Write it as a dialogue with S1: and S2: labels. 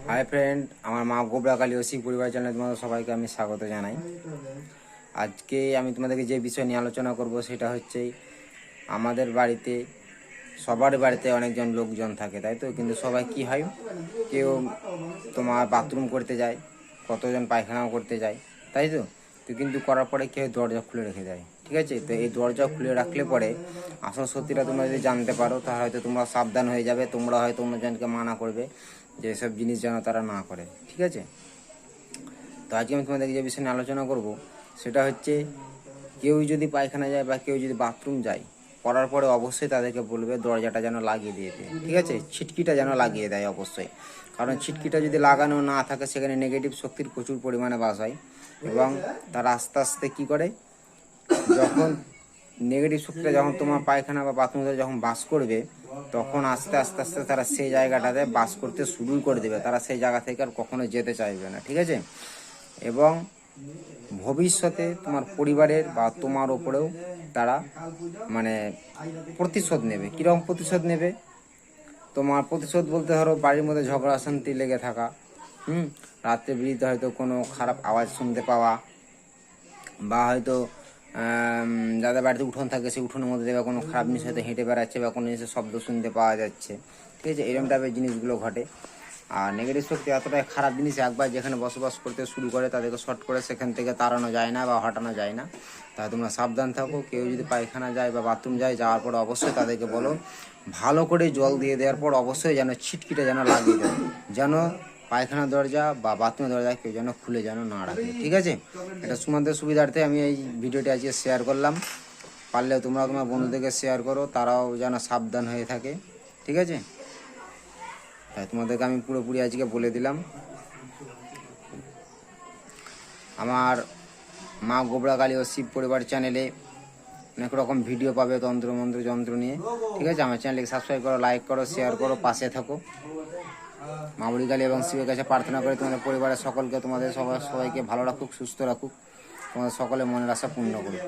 S1: Hi friend, আমার মা গোবরা কালী ও শিব পরিবার চ্যানেলে তোমাদের সবাইকে আমি স্বাগত জানাই। আজকে আমি তোমাদেরকে যে বিষয় নিয়ে আলোচনা করব সেটা হচ্ছে আমাদের বাড়িতে, সবার বাড়িতে অনেকজন লোকজন থাকে, তাই তো? কিন্তু সবাই কি হয়, কেউ তোমার বাথরুম করতে যায়, কতজন পায়খানাও করতে যায়, তাই তো? তো কিন্তু করার পরে কেউ দরজা খুলে রেখে যায়, ঠিক আছে? তো এই দরজা খুলে রাখলে পরে আসল সত্যিটা তোমরা যদি জানতে পারো তাহলে হয়তো তোমরা সাবধান হয়ে যাবে। তোমরা হয়তো অন্যজনকে মানা করবে যে এসব জিনিস যেন তারা না করে, ঠিক আছে? তো আজকে আমি তোমাদেরকে যে বিষয় নিয়ে আলোচনা করব সেটা হচ্ছে, কেউ যদি পায়খানা যায় বা কেউ যদি বাথরুম যায়, করার পরে অবশ্যই তাদেরকে বলবে দরজাটা যেন লাগিয়ে দিয়ে দেয়, ঠিক আছে? ছিটকিটা যেন লাগিয়ে দেয় অবশ্যই, কারণ ছিটকিটা যদি লাগানো না থাকে সেখানে নেগেটিভ শক্তির প্রচুর পরিমাণে বাস হয় এবং তারা আস্তে আস্তে কী করে, যখন নেগেটিভ শক্তিটা যখন তোমার পায়খানা বা বাথরুমে যখন বাস করবে, তখন আস্তে আস্তে আস্তে তারা সেই জায়গাটাতে বাস করতে শুরু করে দেবে। তারা সেই জায়গা থেকে আর কখনো যেতে চাইবে না, ঠিক আছে? এবং ভবিষ্যতে তোমার পরিবারের বা তোমার ওপরেও তারা মানে প্রতিশোধ নেবে। কীরকম প্রতিশোধ নেবে? তোমার প্রতিশোধ বলতে ধরো বাড়ির মধ্যে ঝগড়া অশান্তি লেগে থাকা, রাত্রে বিরিতে হয়তো কোনো খারাপ আওয়াজ শুনতে পাওয়া, বা হয়তো যাদের বাড়িতে উঠোন থাকে সেই উঠোনের মধ্যে বা কোনো খারাপ জিনিস হয়তো হেঁটে বেড়াচ্ছে বা কোনো জিনিসের শব্দ শুনতে পাওয়া যাচ্ছে, ঠিক আছে? এরকম টাইপের জিনিসগুলো ঘটে। আর নেগেটিভ শক্তি এতটাই খারাপ জিনিস, একবার যেখানে বসবাস করতে শুরু করে তাদেরকে শর্ট করে সেখান থেকে তাড়ানো যায় না বা হটানো যায় না। তাই তোমরা সাবধান থাকো। কেউ যদি পায়খানা যায় বা বাথরুম যায়, যাওয়ার পর অবশ্যই তাদেরকে বলো ভালো করে জল দিয়ে দেওয়ার পর অবশ্যই যেন ছিটকিটা যেন লাগিয়ে দেয়, যেন পায়খানা দরজা বা বাথরুমের দরজা কেউ যেন খুলে যেন না রাখে, ঠিক আছে? এটা তোমাদের সুবিধার্থে আমি এই ভিডিওটি আজকে শেয়ার করলাম। পারলে তোমরা তোমার বন্ধুদেরকে শেয়ার করো, তারাও যেন সাবধান হয়ে থাকে, ঠিক আছে? তাই তোমাদেরকে আমি পুরোপুরি আজকে বলে দিলাম। আমার মা গোবরা কালী ও শিব পরিবার চ্যানেলে অনেক রকম ভিডিও পাবে তন্ত্রমন্ত্র যন্ত্র নিয়ে, ঠিক আছে? আমার চ্যানেলকে সাবস্ক্রাইব করো, লাইক করো, শেয়ার করো, পাশে থাকো। মা বুড়ি কালী এবং শিবের কাছে প্রার্থনা করে তোমাদের পরিবারের সকলকে, তোমাদের সবাইকে ভালো রাখুক, সুস্থ রাখুক, তোমাদের সকলের মনের আশা পূর্ণ করুক।